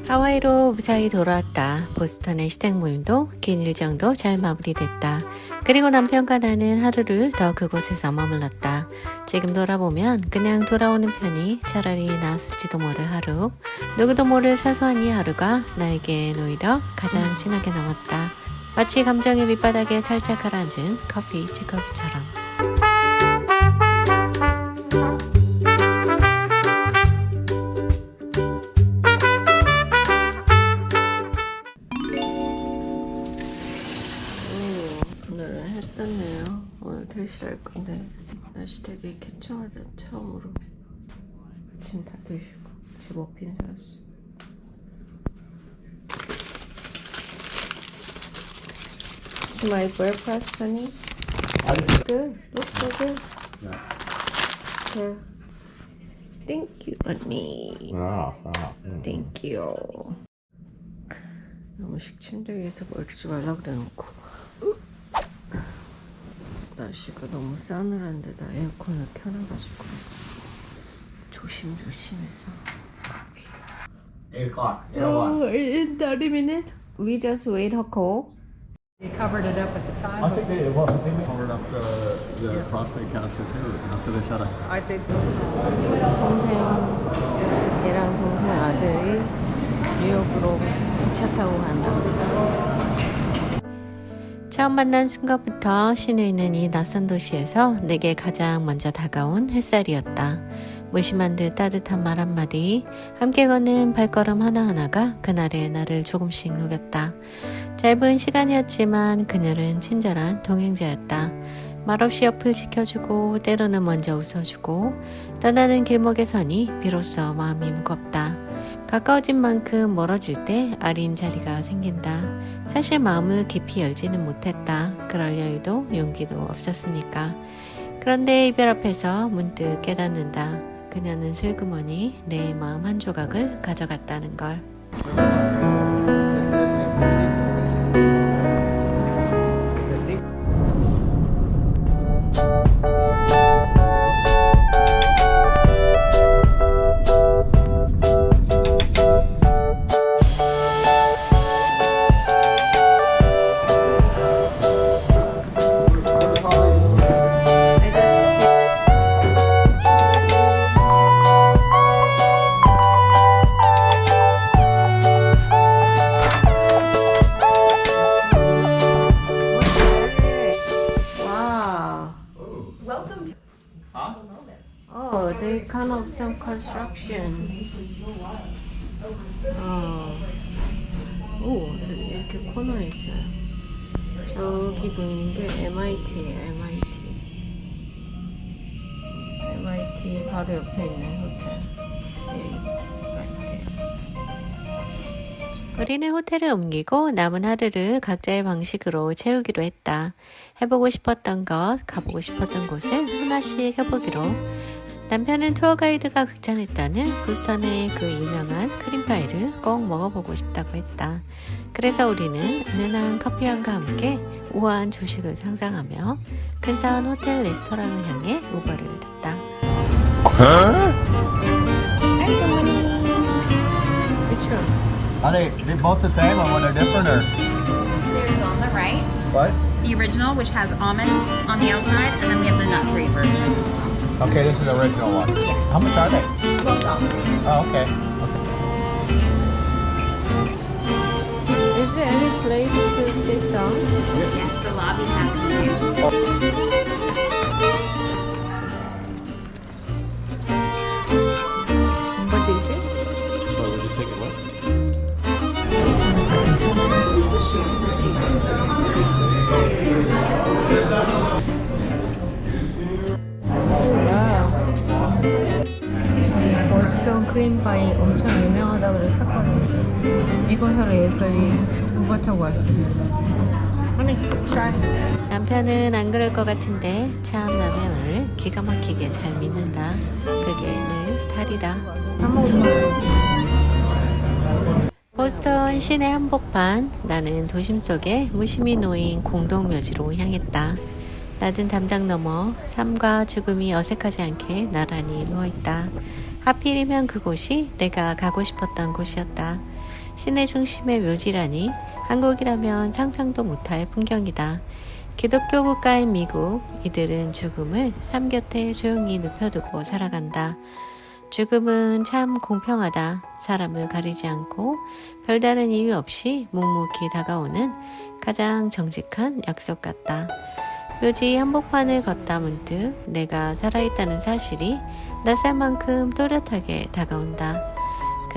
하와이로 무사히 돌아왔다. 보스턴의 시댁 모임도 긴 일정도 잘 마무리됐다. 그리고 남편과 나는 하루를 더 그곳에서 머물렀다. 지금 돌아보면 그냥 돌아오는 편이 차라리 나았을지도 모를 하루. 누구도 모를 사소한 이 하루가 나에겐 오히려 가장 진하게 남았다. 마치 감정의 밑바닥에 살짝 가라앉은 커피 치커피처럼. 오늘은 해 떴네요. 오늘 퇴실할 건데 날씨 되게 개청하다. 처음으로 짐 다 드시고 제 머핀 사왔어. It's my breakfast, honey. Good. Looks so good. Yeah. Thank you, honey. Thank you. 너무 식침대기에서 멀지 말라 그래놓고 날씨가 너무 싸늘한데다 에어컨을 켜놔가지고 조심조심해서 커피. 8 o'clock. In 30 minutes. We just wait her call. They covered it up at the time. I think they covered up the prostate cancer too after they shut it. I think so. 얘랑 동생 아들이 뉴욕으로 차 타고 간다. 처음 만난 순간부터 시내에 있는 이 낯선 도시에서 내게 가장 먼저 다가온 햇살이었다. 무심한 듯 따뜻한 말 한마디, 함께 걷는 발걸음 하나하나가 그날의 나를 조금씩 녹였다. 짧은 시간이었지만 그녀는 친절한 동행자였다. 말없이 옆을 지켜주고 때로는 먼저 웃어주고 떠나는 길목에 서니 비로소 마음이 무겁다. 가까워진 만큼 멀어질 때 아린 자리가 생긴다. 사실 마음을 깊이 열지는 못했다. 그럴 여유도 용기도 없었으니까. 그런데 이별 앞에서 문득 깨닫는다. 그녀는 슬그머니 내 마음 한 조각을 가져갔다는 걸. Oh, they kind of some construction. 오, 이렇게 코너에 있어요. 저기 보이는 게 MIT예요, MIT 바로 옆에 있는 호텔. 우리는 호텔을 옮기고 남은 하루를 각자의 방식으로 채우기로 했다. 해보고 싶었던 것, 가보고 싶었던 곳을 하나씩 해보기로. 남편은 투어 가이드가 극찬했다는 보스턴의 그 유명한 크림파이를 꼭 먹어보고 싶다고 했다. 그래서 우리는 은은한 커피향과 함께 우아한 조식을 상상하며 근사한 호텔 레스토랑을 향해 우버를 탔다. Are they both the same or what are different or There's on the right, what? the original, which has almonds on the outside, and then we have the nut-free version as well. Okay, this is the original one. Yes. How much are they? $12. Oh, okay. Is there any place to sit down? Yes, the lobby has to. What did you? So would you take it with? 보스턴 크림파이 엄청 유명하다고 그래서 샀거든요. 이거 사러 여기까지 우버 타고 왔습니다. 남편은 안 그럴 것 같은데 참 남의 말을 기가 막히게 잘 믿는다. 그게 늘 탈이다. 보스턴 시내 한복판. 나는 도심 속에 무심히 놓인 공동묘지로 향했다. 낮은 담장 너머 삶과 죽음이 어색하지 않게 나란히 누워있다. 하필이면 그곳이 내가 가고 싶었던 곳이었다. 시내 중심의 묘지라니 한국이라면 상상도 못할 풍경이다. 기독교 국가인 미국, 이들은 죽음을 삶 곁에 조용히 눕혀두고 살아간다. 죽음은 참 공평하다. 사람을 가리지 않고 별다른 이유 없이 묵묵히 다가오는 가장 정직한 약속 같다. 묘지 한복판을 걷다 문득 내가 살아있다는 사실이 낯설 만큼 또렷하게 다가온다.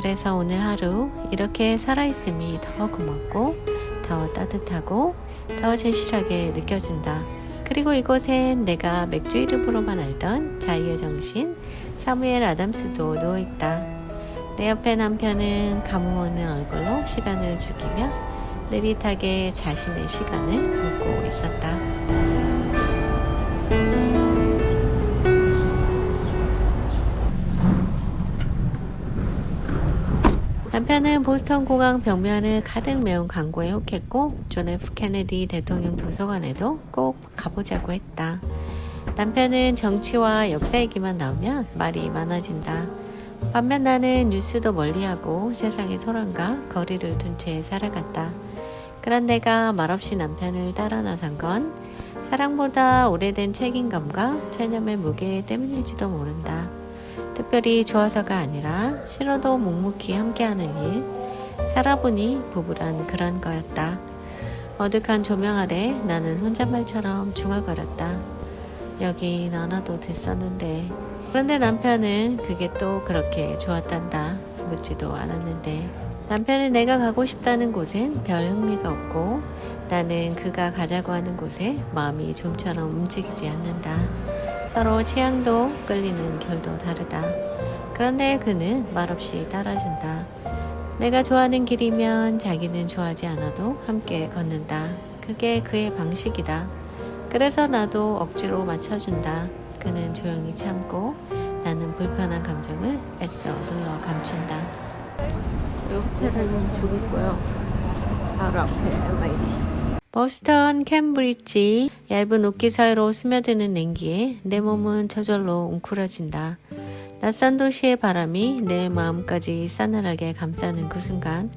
그래서 오늘 하루 이렇게 살아있음이 더 고맙고 더 따뜻하고 더 진실하게 느껴진다. 그리고 이곳엔 내가 맥주 이름으로만 알던 자유의 정신 사무엘 아담스도 누워있다. 내 옆에 남편은 가뭄없는 얼굴로 시간을 죽이며 느릿하게 자신의 시간을 묻고 있었다. 남편은 보스턴 공항 벽면을 가득 메운 광고에 혹했고 존 F 케네디 대통령 도서관에도 꼭 가보자고 했다. 남편은 정치와 역사 얘기만 나오면 말이 많아진다. 반면 나는 뉴스도 멀리하고 세상의 소란과 거리를 둔 채 살아갔다. 그런 내가 말없이 남편을 따라 나선 건 사랑보다 오래된 책임감과 체념의 무게 때문일지도 모른다. 특별히 좋아서가 아니라 싫어도 묵묵히 함께하는 일, 살아보니 부부란 그런 거였다. 어둑한 조명 아래 나는 혼잣말처럼 중얼거렸다. 여긴 안 와도 됐었는데. 그런데 남편은 그게 또 그렇게 좋았단다. 묻지도 않았는데. 남편은 내가 가고 싶다는 곳엔 별 흥미가 없고 나는 그가 가자고 하는 곳에 마음이 좀처럼 움직이지 않는다. 서로 취향도 끌리는 결도 다르다. 그런데 그는 말없이 따라준다. 내가 좋아하는 길이면 자기는 좋아하지 않아도 함께 걷는다. 그게 그의 방식이다. 그래서 나도 억지로 맞춰준다. 그는 조용히 참고 나는 불편한 감정을 애써 눌러 감춘다. 이 호텔은 저기 있고요. 바로 앞에 MIT. 보스턴 캠브리지 얇은 옷기 사이로 스며드는 냉기에 내 몸은 저절로 웅크러진다. 낯선 도시의 바람이 내 마음까지 싸늘하게 감싸는 그 순간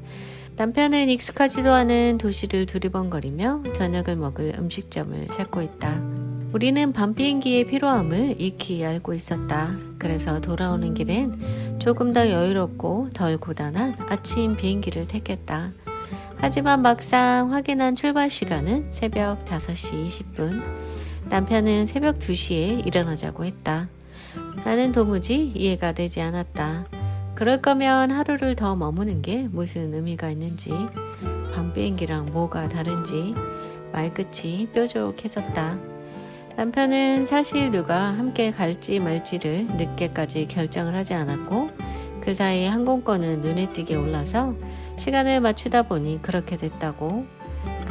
남편은 익숙하지도 않은 도시를 두리번거리며 저녁을 먹을 음식점을 찾고 있다. 우리는 밤 비행기의 피로함을 익히 알고 있었다. 그래서 돌아오는 길엔 조금 더 여유롭고 덜 고단한 아침 비행기를 택했다. 하지만 막상 확인한 출발 시간은 새벽 5시 20분. 남편은 새벽 2시에 일어나자고 했다. 나는 도무지 이해가 되지 않았다. 그럴 거면 하루를 더 머무는 게 무슨 의미가 있는지, 밤 비행기랑 뭐가 다른지 말끝이 뾰족해졌다. 남편은 사실 누가 함께 갈지 말지를 늦게까지 결정을 하지 않았고 그 사이에 항공권은 눈에 띄게 올라서 시간을 맞추다 보니 그렇게 됐다고.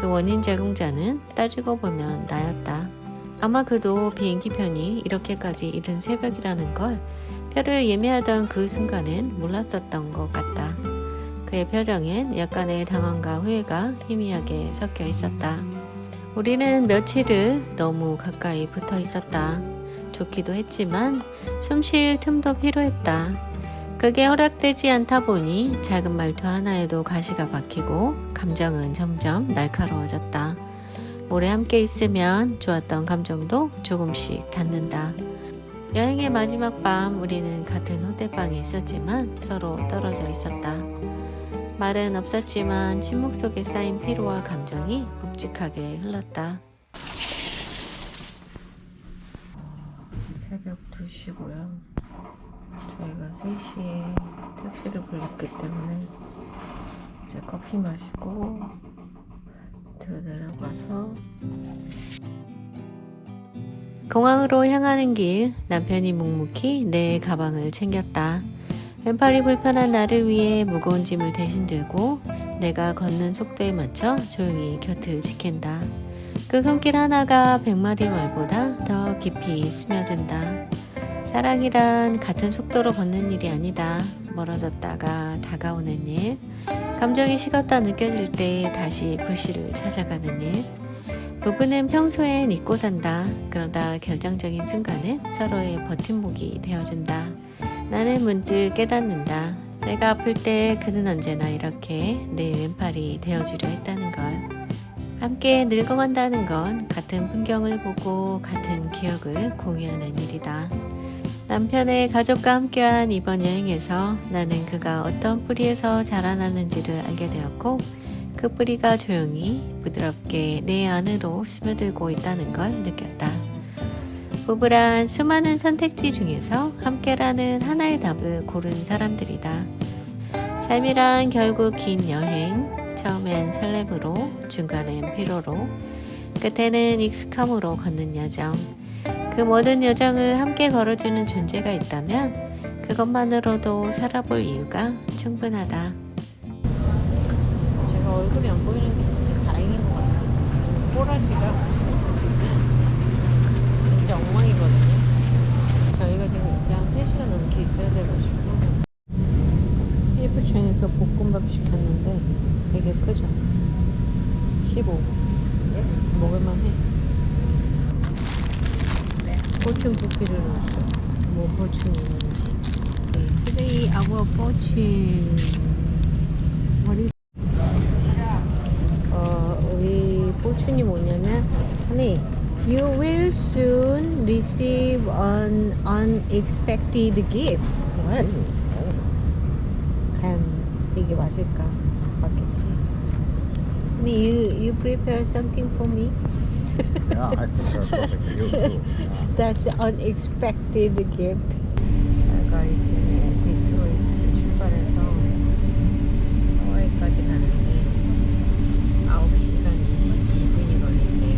그 원인 제공자는 따지고 보면 나였다. 아마 그도 비행기 편이 이렇게까지 이른 새벽이라는 걸 표를 예매하던 그 순간엔 몰랐었던 것 같다. 그의 표정엔 약간의 당황과 후회가 희미하게 섞여 있었다. 우리는 며칠을 너무 가까이 붙어 있었다. 좋기도 했지만 숨 쉴 틈도 필요했다. 그게 허락되지 않다 보니 작은 말투 하나에도 가시가 박히고 감정은 점점 날카로워졌다. 오래 함께 있으면 좋았던 감정도 조금씩 닿는다. 여행의 마지막 밤 우리는 같은 호텔방에 있었지만 서로 떨어져 있었다. 말은 없었지만 침묵 속에 쌓인 피로와 감정이 묵직하게 흘렀다. 새벽 2시고요. 저희가 3시에 택시를 불렀기 때문에 이제 커피 마시고 밑으로 내려가서 공항으로 향하는 길 남편이 묵묵히 내 가방을 챙겼다. 왼팔이 불편한 나를 위해 무거운 짐을 대신 들고 내가 걷는 속도에 맞춰 조용히 곁을 지킨다. 그 손길 하나가 100마디 말보다 더 깊이 스며든다. 사랑이란 같은 속도로 걷는 일이 아니다. 멀어졌다가 다가오는 일, 감정이 식었다 느껴질 때 다시 불씨를 찾아가는 일. 부부는 평소엔 잊고 산다. 그러다 결정적인 순간엔 서로의 버팀목이 되어준다. 나는 문득 깨닫는다. 내가 아플 때 그는 언제나 이렇게 내 왼팔이 되어주려 했다는 걸. 함께 늙어간다는 건 같은 풍경을 보고 같은 기억을 공유하는 일이다. 남편의 가족과 함께한 이번 여행에서 나는 그가 어떤 뿌리에서 자라나는지를 알게 되었고 그 뿌리가 조용히 부드럽게 내 안으로 스며들고 있다는 걸 느꼈다. 부부란 수많은 선택지 중에서 함께라는 하나의 답을 고른 사람들이다. 삶이란 결국 긴 여행, 처음엔 설렘으로, 중간엔 피로로, 끝에는 익숙함으로 걷는 여정. 그 모든 여정을 함께 걸어주는 존재가 있다면 그것만으로도 살아볼 이유가 충분하다. 제가 얼굴이 안 보이는 게 진짜 다행인 것 같아요. 꼬라지가 진짜 엉망이거든요. 저희가 지금 여기 한 3시간 넘게 있어야 돼가지고 필리핀에서 볶음밥 시켰는데 되게 크죠? 15 먹을만해. 포춘 쿠키를 넣었어요. 뭐 포춘이 있는지. Today our fortune. What is? 우리 포춘이 뭐냐면, honey, you will soon receive an unexpected gift. What? 과연 이게 맞을까? 맞겠지? Honey, you prepare something for me? Yeah, I prefer something for you too. That's unexpected gift. 제가 이제 디트로이트를 출발해서 하와이까지 가는데 9시간 22분이 걸린대요.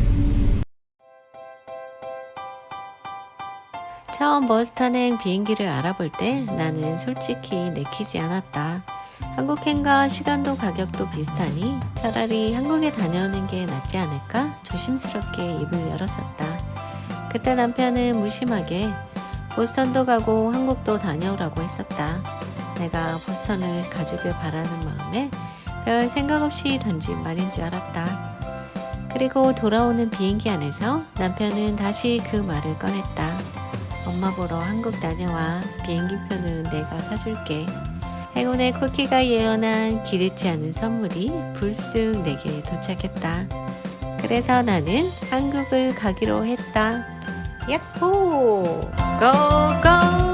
처음 버스 탄행 비행기를 알아볼 때 나는 솔직히 내키지 않았다. 한국행과 시간도 가격도 비슷하니 차라리 한국에 다녀오는 게 낫지 않을까 조심스럽게 입을 열었었다. 그때 남편은 무심하게 보스턴도 가고 한국도 다녀오라고 했었다. 내가 보스턴을 가주길 바라는 마음에 별 생각 없이 던진 말인 줄 알았다. 그리고 돌아오는 비행기 안에서 남편은 다시 그 말을 꺼냈다. 엄마 보러 한국 다녀와. 비행기표는 내가 사줄게. 행운의 쿠키가 예언한 기대치 않은 선물이 불쑥 내게 도착했다. 그래서 나는 한국을 가기로 했다. 야호! 고고!